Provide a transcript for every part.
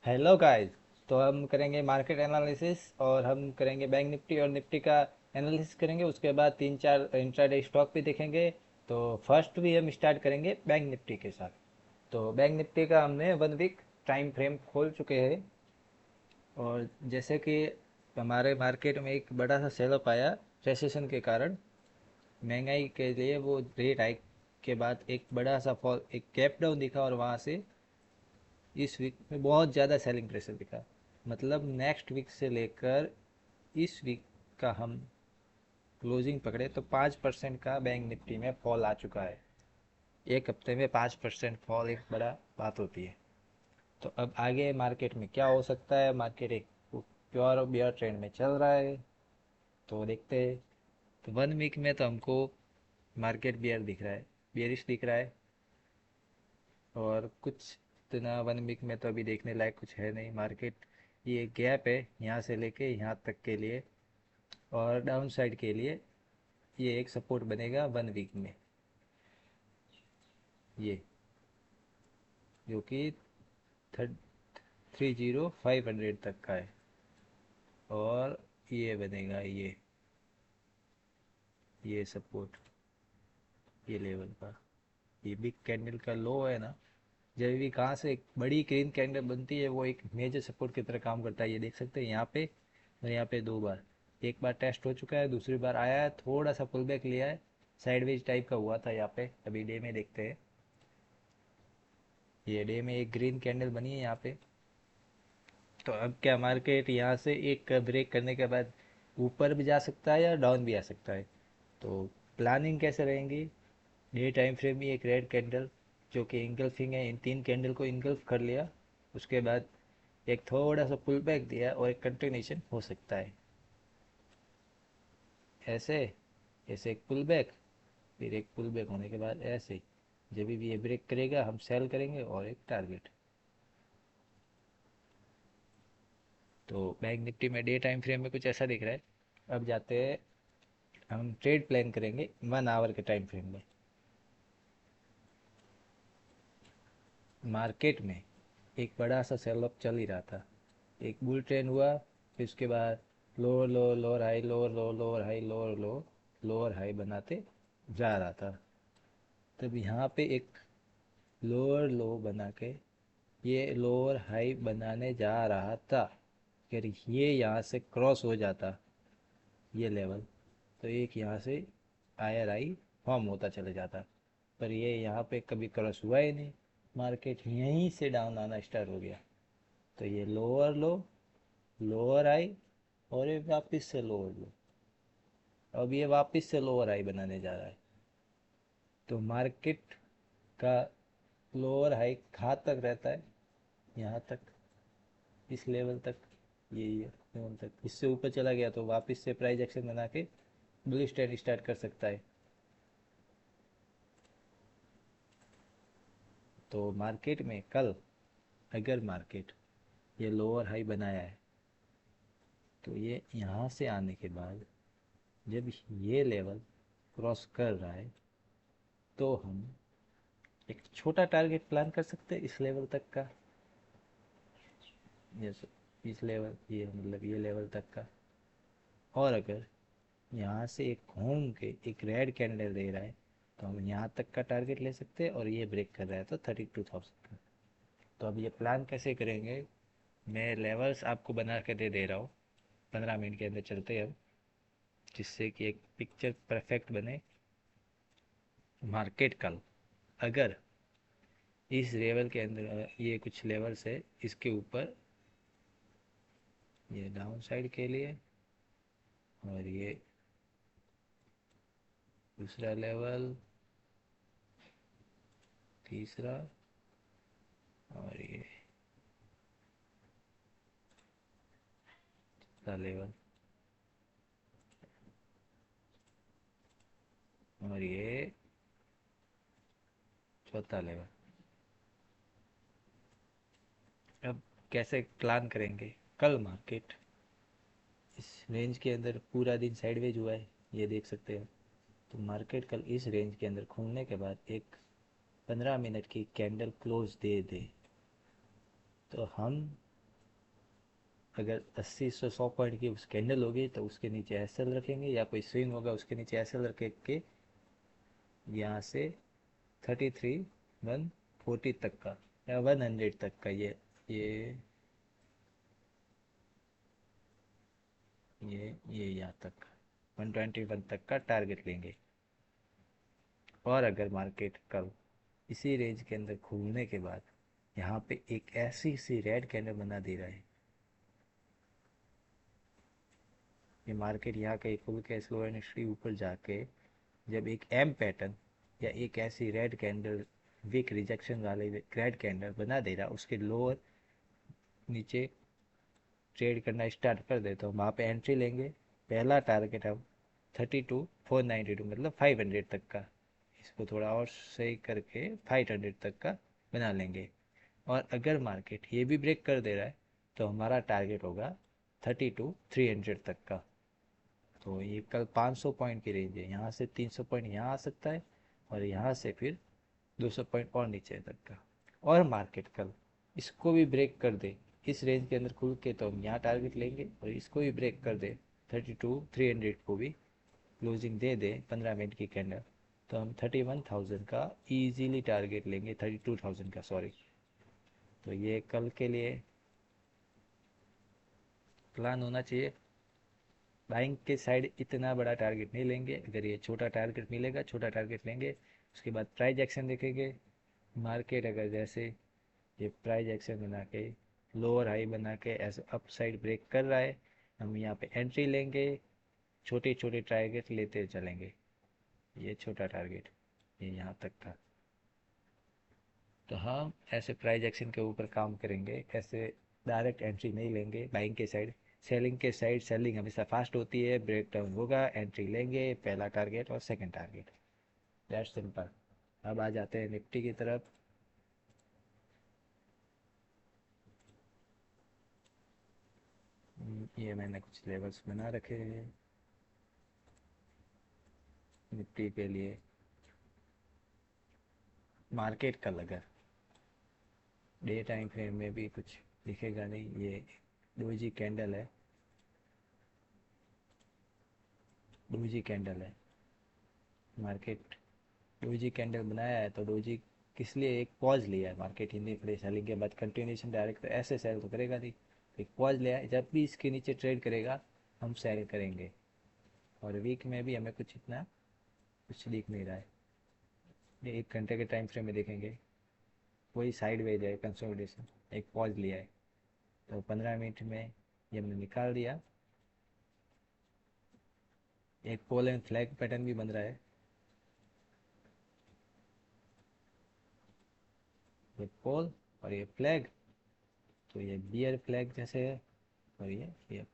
Hello guys. तो हम करेंगे मार्केट एनालिसिस और हम करेंगे बैंक निफ्टी और निफ्टी का एनालिसिस करेंगे। उसके बाद तीन चार इंट्राडे स्टॉक भी देखेंगे। तो फर्स्ट भी हम स्टार्ट करेंगे बैंक निफ्टी के साथ। तो बैंक निफ्टी का हमने 1 वीक टाइम फ्रेम खोल चुके हैं। और जैसे कि हमारे मार्केट में एक बड़ा सा सेल अप आया रेसेशन के कारण, महंगाई के लिए वो रेट हाइक के बाद एक बड़ा सा फॉल, एक गैप डाउन दिखा और वहाँ से इस वीक में बहुत ज़्यादा सेलिंग प्रेशर दिखा। मतलब नेक्स्ट वीक से लेकर इस वीक का हम क्लोजिंग पकड़े तो 5% का बैंक निफ्टी में फॉल आ चुका है। एक हफ्ते में 5% फॉल एक बड़ा बात होती है। तो अब आगे मार्केट में क्या हो सकता है? मार्केट एक प्योर बियर ट्रेंड में चल रहा है, तो देखते हैं। तो 1 वीक में तो हमको मार्केट बियर दिख रहा है, बियरिश दिख रहा है। और कुछ इतना 1 वीक में तो अभी देखने लायक कुछ है नहीं मार्केट। ये गैप है यहाँ से लेके यहाँ तक के लिए, और डाउन साइड के लिए ये एक सपोर्ट बनेगा 1 वीक में। ये जो कि 30,500 तक का है। और ये बनेगा ये सपोर्ट, ये लेवल का। ये बिग कैंडल का लो है ना, जब भी कहाँ से एक बड़ी ग्रीन कैंडल बनती है वो एक मेजर सपोर्ट की तरह काम करता है। ये देख सकते हैं यहाँ पे और यहाँ पे 2 बार। एक बार टेस्ट हो चुका है, दूसरी बार आया है, थोड़ा सा पुल बैक लिया है, साइडवेज टाइप का हुआ था यहाँ पे। अभी डे में देखते हैं। ये डे में एक ग्रीन कैंडल बनी है यहाँ पे। तो अब क्या मार्केट यहाँ से एक ब्रेक करने के बाद ऊपर भी जा सकता है या डाउन भी आ सकता है? तो प्लानिंग कैसे रहेंगी? डे टाइम फ्रेम में एक रेड कैंडल जो कि इंगल्फिंग है, इन तीन कैंडल को इंगल्फ कर लिया। उसके बाद एक थोड़ा सा पुल बैक दिया और एक कंटिन्यूशन हो सकता है। ऐसे ऐसे एक पुल बैक, फिर एक पुल बैक होने के बाद ऐसे जब भी ये ब्रेक करेगा हम सेल करेंगे और एक टारगेट। तो बैंक निफ्टी में डे टाइम फ्रेम में कुछ ऐसा दिख रहा है। अब जाते हैं, हम ट्रेड प्लान करेंगे 1 आवर के टाइम फ्रेम में। मार्केट में एक बड़ा सा सेल अप चल ही रहा था, एक बुल ट्रेंड हुआ, फिर उसके बाद लोअर लो, लोअर हाई, लोअर लो, लोअर हाई, लोअर लो, लोअर हाई बनाते जा रहा था। तब यहाँ पे एक लोअर लो बना के ये लोअर हाई बनाने जा रहा था। अगर ये यहाँ से क्रॉस हो जाता ये लेवल, तो एक यहाँ से आयर आई फॉर्म होता चले जाता। पर ये यहाँ पे कभी क्रॉस हुआ ही नहीं, मार्केट यहीं से डाउन आना स्टार्ट हो गया। तो ये लोअर लो, लोअर आई, और ये वापस से लोअर लो, अब ये वापस से लोअर हाई बनाने जा रहा है। तो मार्केट का लोअर हाई कहाँ तक रहता है? यहाँ तक, इस लेवल तक। ये लेवल तक, इससे ऊपर चला गया तो वापस से प्राइस एक्शन बना के बुलिश ट्रेंड स्टार्ट कर सकता है। तो मार्केट में कल अगर मार्केट ये लोअर हाई बनाया है, तो ये यहाँ से आने के बाद जब ये लेवल क्रॉस कर रहा है, तो हम एक छोटा टारगेट प्लान कर सकते हैं इस लेवल तक का। जैसे इस लेवल, ये मतलब ये लेवल तक का। और अगर यहाँ से एक घूम के एक रेड कैंडल दे रहा है, तो हम यहाँ तक का टारगेट ले सकते हैं। और ये ब्रेक कर रहा है तो 32,000 का। तो अब ये प्लान कैसे करेंगे? मैं लेवल्स आपको बना के दे रहा हूँ, 15 मिनट के अंदर चलते हैं हम, जिससे कि एक पिक्चर परफेक्ट बने। मार्केट कल अगर इस लेवल के अंदर, ये कुछ लेवल्स है इसके ऊपर, ये डाउन साइड के लिए, और ये दूसरा लेवल, तीसरा, और ये चौथा लेवल, और ये चौथा लेवल। अब कैसे प्लान करेंगे? कल मार्केट इस रेंज के अंदर पूरा दिन साइडवेज हुआ है, ये देख सकते हैं। तो मार्केट कल इस रेंज के अंदर खुलने के बाद एक 15 मिनट की कैंडल क्लोज दे दे, तो हम अगर 80 से 100 पॉइंट की कैंडल होगी तो उसके नीचे एसएल रखेंगे, या कोई स्विंग होगा उसके नीचे एसएल रख के यहाँ से 33 140 तक का या 100 तक का ये ये यहाँ तक 121 तक का टारगेट लेंगे। और अगर मार्केट कल इसी रेंज के अंदर खुलने के बाद यहाँ पे एक ऐसी सी रेड कैंडल बना दे रहा है, ये मार्केट यहाँ कहीं खुल के स्लो एंड स्टडी ऊपर जाके जब एक एम पैटर्न या एक ऐसी रेड कैंडल वीक रिजेक्शन वाले रेड कैंडल बना दे रहा, उसके लोअर नीचे ट्रेड करना स्टार्ट कर दे तो वहाँ पे एंट्री लेंगे। पहला टारगेट हम 32,492 मतलब 500 तक का, इसको थोड़ा और सही करके 500 तक का बना लेंगे। और अगर मार्केट ये भी ब्रेक कर दे रहा है तो हमारा टारगेट होगा 32,300 तक का। तो ये कल 500 पॉइंट की रेंज है, यहाँ से 300 पॉइंट यहाँ आ सकता है और यहाँ से फिर 200 पॉइंट और नीचे तक का। और मार्केट कल इसको भी ब्रेक कर दे इस रेंज के अंदर खुल के तो हम यहाँ टारगेट लेंगे, और इसको भी ब्रेक कर दे 32,300 को भी क्लोजिंग दे दे 15 मिनट की कैंडल, तो हम 31,000 का इजीली टारगेट लेंगे, 32,000 का सॉरी। तो ये कल के लिए प्लान होना चाहिए। बाइंग के साइड इतना बड़ा टारगेट नहीं लेंगे, अगर ये छोटा टारगेट मिलेगा छोटा टारगेट लेंगे। उसके बाद प्राइस एक्शन देखेंगे। मार्केट अगर जैसे ये प्राइस एक्शन बना के लोअर हाई बना के ऐसे अप साइड ब्रेक कर रहा है, हम यहाँ पे एंट्री लेंगे, छोटे छोटे टारगेट लेते चलेंगे। ये छोटा टारगेट ये यहाँ तक का, तो हम ऐसे प्राइस एक्शन के ऊपर काम करेंगे, ऐसे डायरेक्ट एंट्री नहीं लेंगे बाइंग के साइड। सेलिंग के साइड सेलिंग हमेशा फास्ट होती है, ब्रेक डाउन होगा एंट्री लेंगे, पहला टारगेट और सेकंड टारगेट, दैट सिंपल। अब आ जाते हैं निफ्टी की तरफ। ये मैंने कुछ लेवल्स बना रखे हैं निफ्टी के लिए। मार्केट का अगर डे टाइम फ्रेम में भी कुछ दिखेगा नहीं, ये डोजी कैंडल है, डोजी कैंडल है। मार्केट डोजी कैंडल बनाया है तो डोजी किस लिए एक पॉज लिया है मार्केट, हिंदी फ्री सेलिंग के बाद कंटिन्यूशन डायरेक्ट तो ऐसे सेल तो करेगा नहीं, एक पॉज लिया है, जब भी इसके नीचे ट्रेड करेगा हम सेल करेंगे। और वीक में भी हमें कुछ इतना कुछ दिख नहीं रहा है। ये 1 घंटे के टाइम फ्रेम में देखेंगे वही साइड वेज है, कंसोलिडेशन एक पॉज लिया है, तो 15 मिनट में ये हमने निकाल दिया। एक पोल एंड फ्लैग पैटर्न भी बन रहा है, ये पोल और ये फ्लैग, तो ये बियर फ्लैग जैसे है। और ये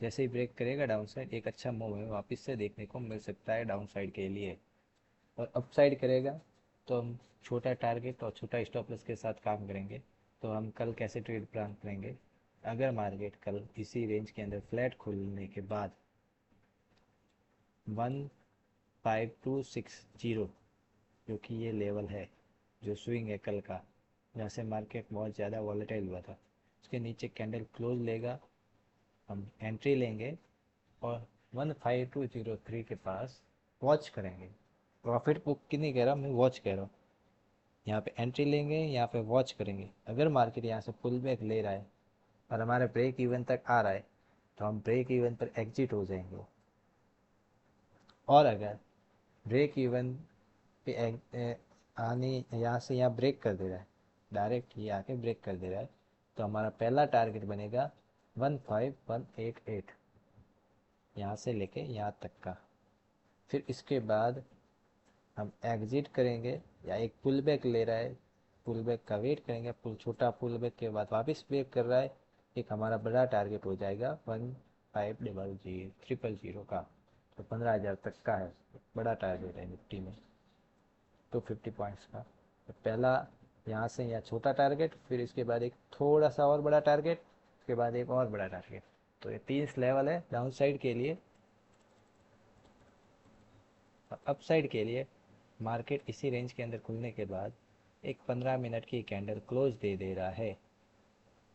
जैसे ही ब्रेक करेगा डाउन साइड एक अच्छा मूव है वापस से देखने को मिल सकता है डाउन साइड के लिए। और अप साइड करेगा तो हम छोटा टारगेट और छोटा स्टॉप लॉस के साथ काम करेंगे। तो हम कल कैसे ट्रेड प्लान करेंगे, अगर मार्केट कल इसी रेंज के अंदर फ्लैट खुलने के बाद 15260 जो कि ये लेवल है जो स्विंग है कल का, जहाँ से मार्केट बहुत ज़्यादा वॉलेटाइल हुआ था, उसके नीचे कैंडल क्लोज लेगा, हम एंट्री लेंगे और 15203 के पास वॉच करेंगे। प्रॉफिट बुक की नहीं कह रहा, मैं वॉच कह रहा हूँ। यहाँ पे एंट्री लेंगे, यहाँ पे वॉच करेंगे। अगर मार्केट यहाँ से पुल बैक ले रहा है और हमारे ब्रेक इवन तक आ रहा है तो हम ब्रेक इवन पर एग्जिट हो जाएंगे। और अगर ब्रेक इवन पे आने यहाँ से यहाँ ब्रेक कर दे रहा है, डायरेक्ट ये आके ब्रेक कर दे रहा है, तो हमारा पहला टारगेट बनेगा 15188, यहाँ से लेके यहाँ तक का। फिर इसके बाद हम एग्जिट करेंगे, या एक पुल बैक ले रहा है पुल बैक का वेट करेंगे, पुल छोटा पुल बैक के बाद वापस ब्रेक कर रहा है, एक हमारा बड़ा टारगेट हो जाएगा 15000 का, तो 15,000 तक का है बड़ा टारगेट है निफ्टी में 250 पॉइंट्स का। तो पहला यहाँ से यहाँ छोटा टारगेट, फिर इसके बाद एक थोड़ा सा और बड़ा टारगेट, उसके बाद एक और बड़ा टारगेट। तो ये 3 लेवल है डाउन साइड के लिए। और अप साइड के लिए मार्केट इसी रेंज के अंदर खुलने के बाद एक 15 मिनट की कैंडल क्लोज दे दे रहा है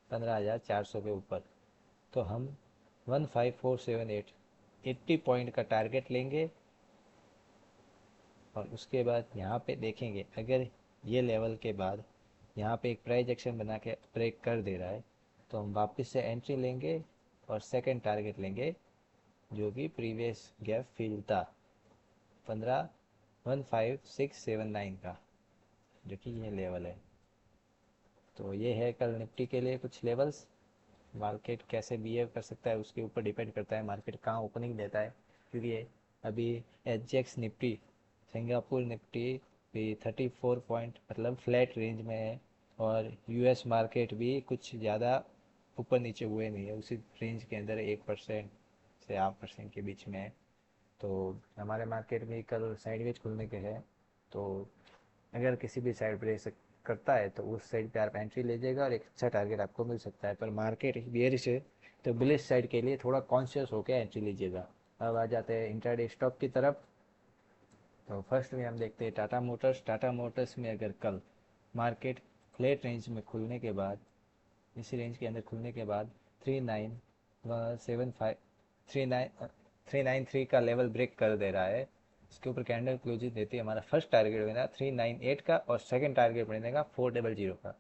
15,400 के ऊपर, तो हम 15478 80 पॉइंट का टारगेट लेंगे और उसके बाद यहाँ पे देखेंगे अगर ये लेवल के बाद यहाँ पे एक प्राइस एक्शन बना के ब्रेक कर दे रहा है तो हम वापस से एंट्री लेंगे और सेकंड टारगेट लेंगे जो कि प्रीवियस गैप फिल था 15679 का, जो कि ये लेवल है। तो ये है कल निफ्टी के लिए कुछ लेवल्स। मार्केट कैसे बिहेव कर सकता है उसके ऊपर डिपेंड करता है मार्केट कहाँ ओपनिंग देता है, क्योंकि अभी एच निफ्टी सिंगापुर निफ्टी भी 34 पॉइंट मतलब फ्लैट रेंज में है और यूएस मार्केट भी कुछ ज़्यादा ऊपर नीचे हुए नहीं है, उसी रेंज के अंदर 1% से 0.5% के बीच में है। तो हमारे मार्केट में कल साइडवेज खुलने के हैं, तो अगर किसी भी साइड ब्रेक करता है तो उस साइड पे आप एंट्री ले जाएगा और एक अच्छा टारगेट आपको मिल सकता है। पर मार्केट बियरिश है तो बुलिश साइड के लिए थोड़ा कॉन्शियस होकर एंट्री लीजिएगा। अब आ जाते हैं इंट्राडे स्टॉक की तरफ। तो फर्स्ट में हम देखते हैं टाटा मोटर्स में अगर कल मार्केट फ्लैट रेंज में खुलने के बाद, इसी रेंज के अंदर खुलने के बाद 3975 393 का लेवल ब्रेक कर दे रहा है, इसके ऊपर कैंडल क्लोजिंग देती है, हमारा फर्स्ट टारगेट बनेगा 398 का और सेकंड टारगेट बनेगा 400 का,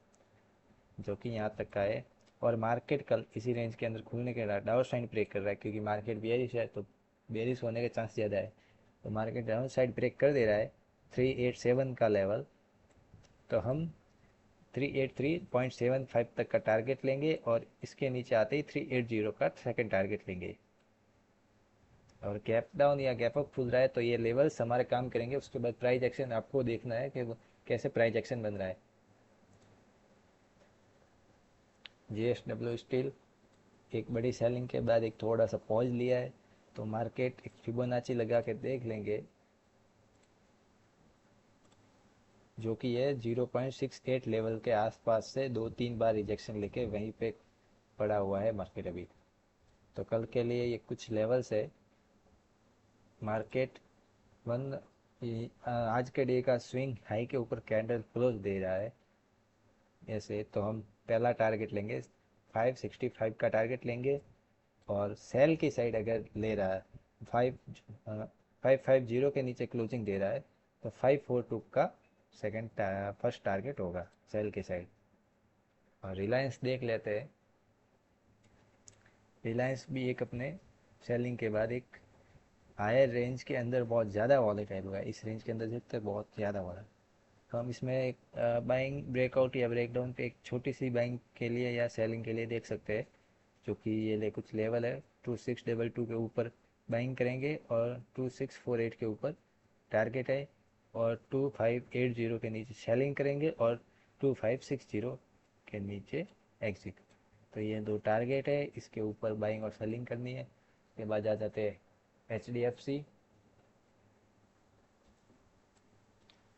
जो कि यहाँ तक का है। और मार्केट कल इसी रेंज के अंदर खुलने के बाद डाउन साइड ब्रेक कर रहा है, क्योंकि मार्केट बेयरिश है तो बेयरिश होने के चांस ज़्यादा है। तो मार्केट डाउन साइड ब्रेक कर दे रहा है 387 का लेवल, तो हम 383.75 तक का टारगेट लेंगे और इसके नीचे आते ही 380 का सेकंड टारगेट लेंगे। और गैप डाउन या गैप अप खुल रहा है तो ये लेवल्स हमारे काम करेंगे। उसके बाद प्राइस एक्शन आपको देखना है कि कैसे प्राइस एक्शन बन रहा है। JSW स्टील एक बड़ी सेलिंग के बाद एक थोड़ा सा पॉज लिया है, तो मार्केट एक फिबोनाची लगा के देख लेंगे, जो कि है 0.68 लेवल के आसपास से 2-3 बार रिजेक्शन लेके वहीं पे पड़ा हुआ है मार्केट अभी। तो कल के लिए ये कुछ लेवल्स है। मार्केट वन आज के डे का स्विंग हाई के ऊपर कैंडल क्लोज दे रहा है ऐसे, तो हम पहला टारगेट लेंगे 565 का टारगेट लेंगे। और सेल की साइड अगर ले रहा है 550 के नीचे क्लोजिंग दे रहा है तो 542 का सेकंड फर्स्ट टारगेट होगा सेल की साइड। और रिलायंस देख लेते हैं। रिलायंस भी एक अपने सेलिंग के बाद एक हायर रेंज के अंदर बहुत ज़्यादा वॉलेटाइल हुआ है, इस रेंज के अंदर जितने बहुत ज़्यादा हो रहा है। तो हम इसमें एक बाइंग ब्रेकआउट या ब्रेकडाउन पे एक छोटी सी बाइंग के लिए या सेलिंग के लिए देख सकते हैं, जो कि ये ले कुछ लेवल है 2622 के ऊपर बाइंग करेंगे और 2648 के ऊपर टारगेट है, और 2580 के नीचे सेलिंग करेंगे और 2560 के नीचे एग्जिट। तो ये दो टारगेट है, इसके ऊपर बाइंग और सेलिंग करनी है। उसके बाद आ जाते हैं HDFC।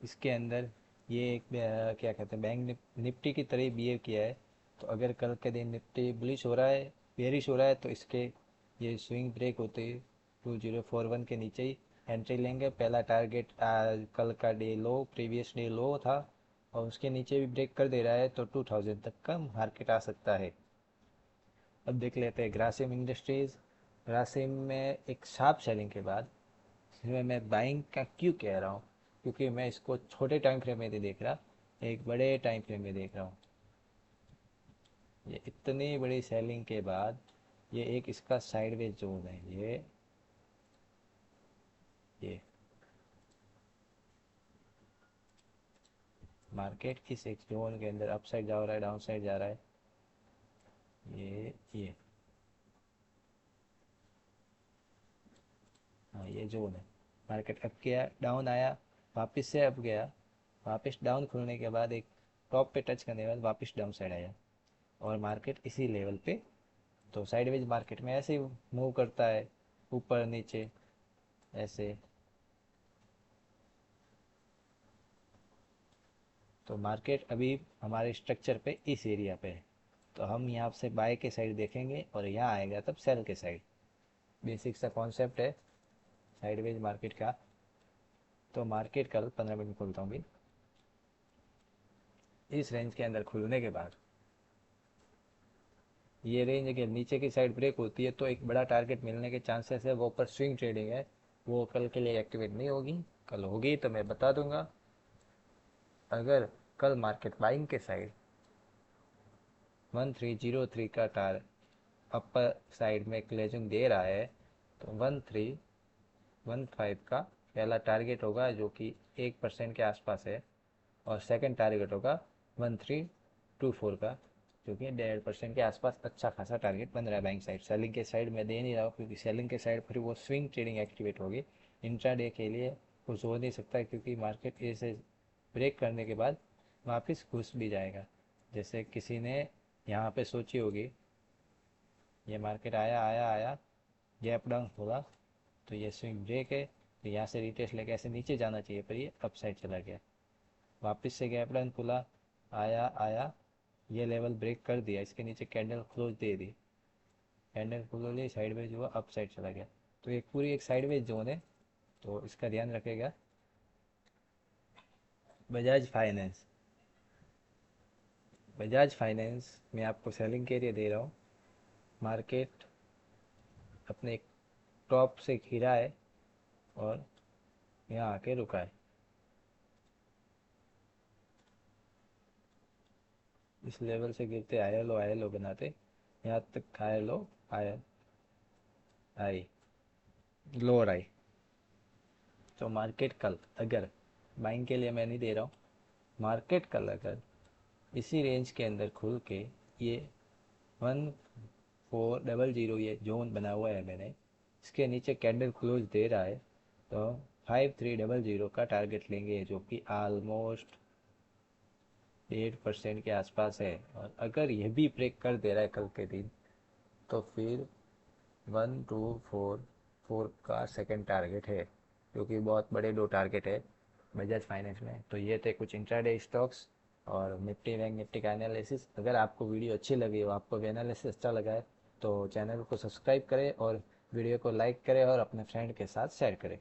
इसके अंदर ये एक क्या कहते हैं बैंक निफ्टी की तरह बिहेव किया है। तो अगर कल के दिन निफ्टी बुलिश हो रहा है बेरिश हो रहा है तो इसके ये स्विंग ब्रेक होते ही 2041 के नीचे ही एंट्री लेंगे। पहला टारगेट कल का डे लो प्रीवियस डे लो था और उसके नीचे भी ब्रेक कर दे रहा है तो 2000 तक का मार्केट आ सकता है। अब देख लेते हैं ग्रासिम इंडस्ट्रीज। ग्रासिम में एक शार्प सेलिंग के बाद, इसमें मैं बाइंग का क्यों कह रहा हूँ, क्योंकि मैं इसको छोटे टाइम फ्रेम में नहीं देख रहा, एक बड़े टाइम फ्रेम में देख रहा हूँ। ये इतनी बड़ी सेलिंग के बाद ये एक इसका साइडवेज जोन है, ये मार्केट इस एक जोन के अंदर अपसाइड जा रहा है डाउन साइड जा रहा है। ये हाँ ये जोन है। मार्केट अप गया डाउन आया, वापस से अप गया, वापस डाउन खुलने के बाद एक टॉप पे टच करने के बाद वापस डाउन साइड आया और मार्केट इसी लेवल पे। तो साइडवेज मार्केट में ऐसे ही मूव करता है ऊपर नीचे ऐसे। तो मार्केट अभी हमारे स्ट्रक्चर पे इस एरिया पे है, तो हम यहाँ से बाय के साइड देखेंगे और यहाँ आएगा तब सेल के साइड। बेसिक सा कॉन्सेप्ट है साइडवेज मार्केट का। तो मार्केट कल 15 मिनट में खुलता हूँ भी, इस रेंज के अंदर खुलने के बाद ये रेंज अगर नीचे की साइड ब्रेक होती है तो एक बड़ा टारगेट मिलने के चांसेस है। वो ऊपर स्विंग ट्रेडिंग है, वो कल के लिए एक्टिवेट नहीं होगी। कल होगी तो मैं बता दूंगा। अगर कल मार्केट बाइंग के साइड 1303 का अपर साइड में क्लोजिंग दे रहा है तो 1315 का पहला टारगेट होगा, जो कि 1% के आसपास है। और सेकंड टारगेट होगा 1324 का, जो कि 1.5% के आसपास अच्छा खासा टारगेट बन रहा है। बैंक साइड सेलिंग के साइड में दे नहीं रहा हूँ, क्योंकि सेलिंग के साइड फिर वो स्विंग ट्रेडिंग एक्टिवेट होगी। इंट्राडे के लिए कुछ हो नहीं सकता, क्योंकि मार्केट ऐसे ब्रेक करने के बाद वापस घुस भी जाएगा। जैसे किसी ने यहाँ पे सोची होगी, ये मार्केट आया आया आया, गैप डाउन होगा तो ये स्विंग ब्रेक है, तो यहाँ से रिटेस्ट लेके ऐसे नीचे जाना चाहिए, पर ये अप साइड चला गया। वापस से गैप डाउन खुला, आया आया, ये लेवल ब्रेक कर दिया, इसके नीचे कैंडल क्लोज दे दी, कैंडल क्लोज ली, साइडवेज हुआ, अप साइड चला गया। तो एक पूरी एक साइडवेज जोन है, तो इसका ध्यान रखेगा। बजाज फाइनेंस, बजाज फाइनेंस में आपको सेलिंग के लिए दे रहा हूँ। मार्केट अपने एक टॉप से घिरा है और यहाँ आके रुका है। इस लेवल से गिरते आया लो बनाते यहाँ तक आया आई लोअर आई। तो मार्केट कल अगर बाइंग के लिए मैं नहीं दे रहा हूँ, मार्केट कल अगर इसी रेंज के अंदर खुल के ये 1400 ये जोन बना हुआ है मैंने, इसके नीचे कैंडल क्लोज दे रहा है, तो 5300 का टारगेट लेंगे, जो कि ऑलमोस्ट 1.5% के आसपास है। और अगर यह भी ब्रेक कर दे रहा है कल के दिन, तो फिर 1244 का सेकंड टारगेट है, जो कि बहुत बड़े दो टारगेट है बजाज फाइनेंस में। तो ये थे कुछ इंट्राडे स्टॉक्स और निफ्टी बैंक निफ्टी का एनालिसिस। अगर आपको वीडियो अच्छी लगी हो, आपको भी एनालिसिस अच्छा लगा है, तो चैनल को सब्सक्राइब करें और वीडियो को लाइक करें और अपने फ्रेंड के साथ शेयर करें।